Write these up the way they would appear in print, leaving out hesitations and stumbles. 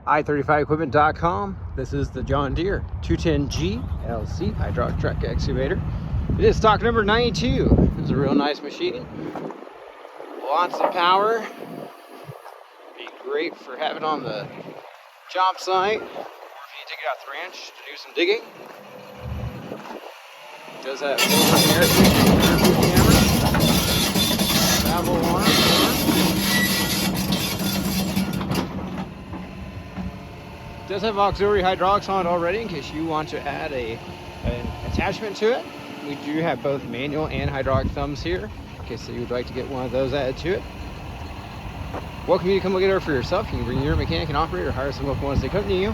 i35equipment.com. This is the John Deere 210G LC hydraulic track excavator. It is stock number 92. It's a real nice machine. Lots of power. Be great for having on the job site, or if you take it out the ranch to do some digging. It does have air camera, travel alarm. It does have auxiliary hydraulics on it already in case you want to add an attachment to it. We do have both manual and hydraulic thumbs here in case you would like to get one of those added to it. Welcome you to come look at it for yourself. You can bring your mechanic and operator or hire some local ones to come to you.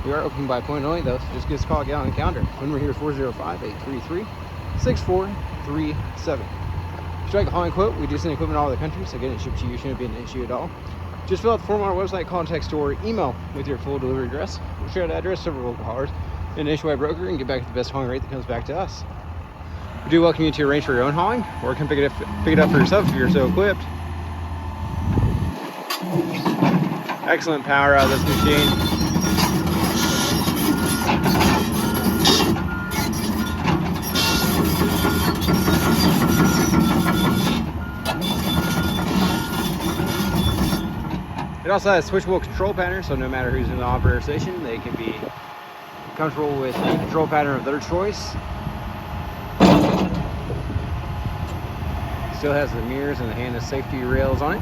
We are open by appointment only though, so just give us a call, get on the calendar. When we're here, 405-833-6437. If you like a hauling quote, we do send equipment all over the country, so getting it shipped to you shouldn't be an issue at all. Just fill out the form on our website, call, text, or email with your full delivery address. We'll share that address to several local haulers and a nationwide broker and get back to the best hauling rate that comes back to us. We do welcome you to arrange for your own hauling, or come pick it up for yourself if you're so equipped. Excellent power out of this machine. It also has switchable control pattern, so no matter who's in the operator station, they can be comfortable with the control pattern of their choice. Still has the mirrors and the hand of safety rails on it.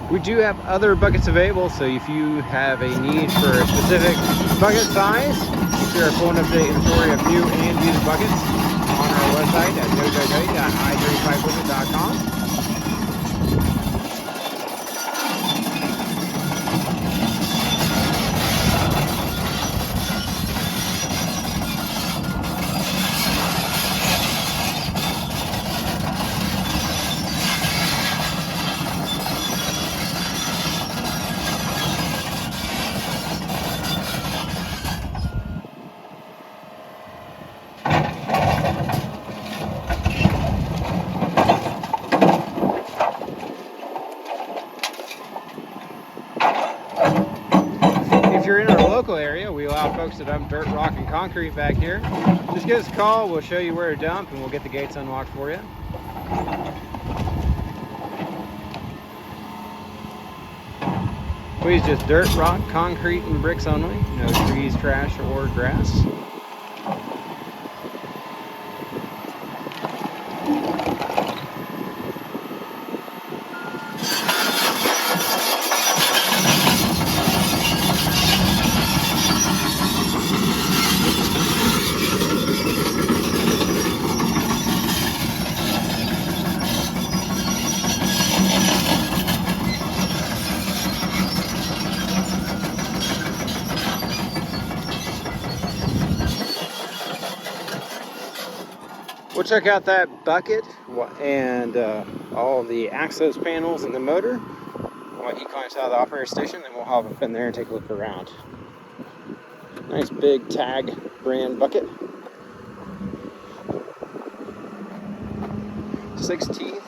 We do have other buckets available, so if you have a need for a specific bucket size, we are full and up-to-date inventory of new and used buckets on our website at www.i35equipment.com. If you're in our local area, we allow folks to dump dirt, rock, and concrete back here. Just give us a call, we'll show you where to dump, and we'll get the gates unlocked for you. Please, just dirt, rock, concrete, and bricks only. No trees, trash, or grass. We'll check out that bucket and all the access panels and the motor while he climbs out of the operator station, then we'll hop up in there and take a look around. Nice big Tag brand bucket. 6 teeth.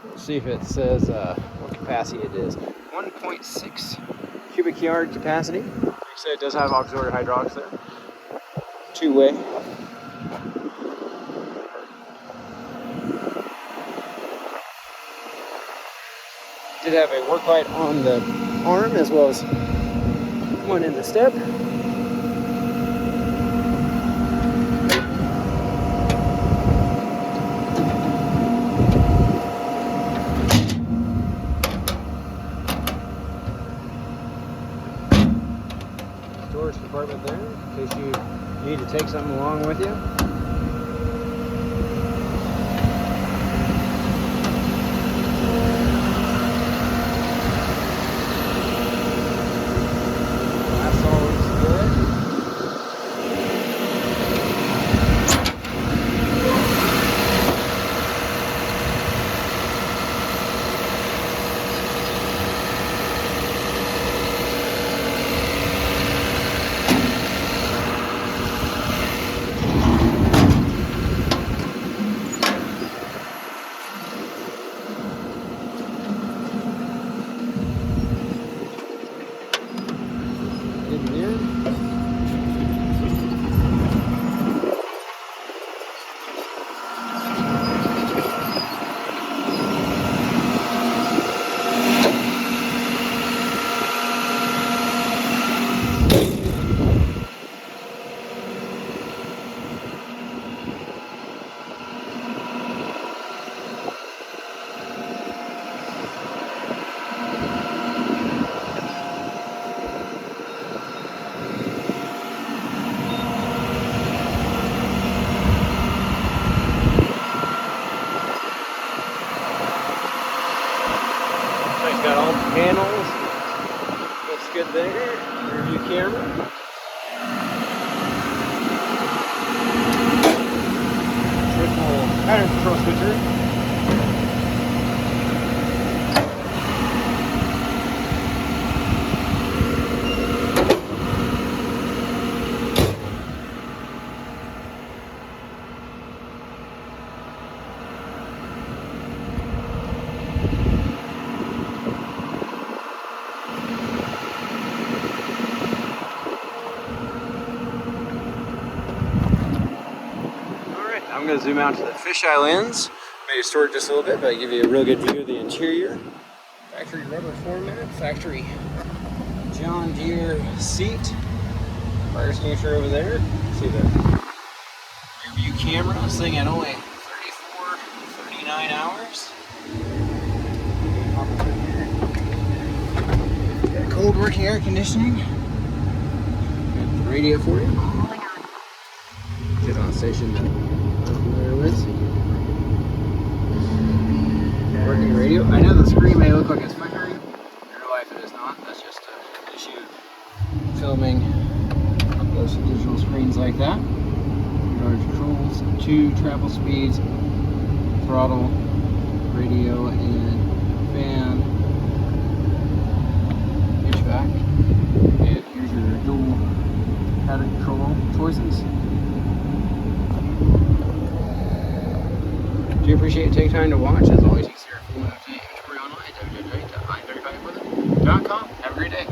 Let's see if it says what capacity it is. 1.6 cubic yard capacity. Like I said, it does have auxiliary hydraulics there. Two-way. Did have a work light on the arm as well as one in the step. Storage compartment there in case you need to take something along with you. That's always good. good there. Review camera. Switchable pattern control switcher. I'm going to zoom out to the fisheye lens. Maybe store it just a little bit, but give you a real good view of the interior. Factory rubber format, factory John Deere seat. Fire extinguisher over there. See the rear view camera. This thing at only 34, 39 hours. Got cold working air conditioning. Got the radio for you. Get on station. Working radio. I know the screen may look like it's flickering. In real life it is not. That's just an issue of filming those digital screens like that. Yard controls, 2 travel speeds, throttle, radio, and fan. HVAC. And here's your dual pattern control choices. Do you appreciate you taking time to watch? As always, you can see our full inventory online at www.i35equipment.com. Have a great day.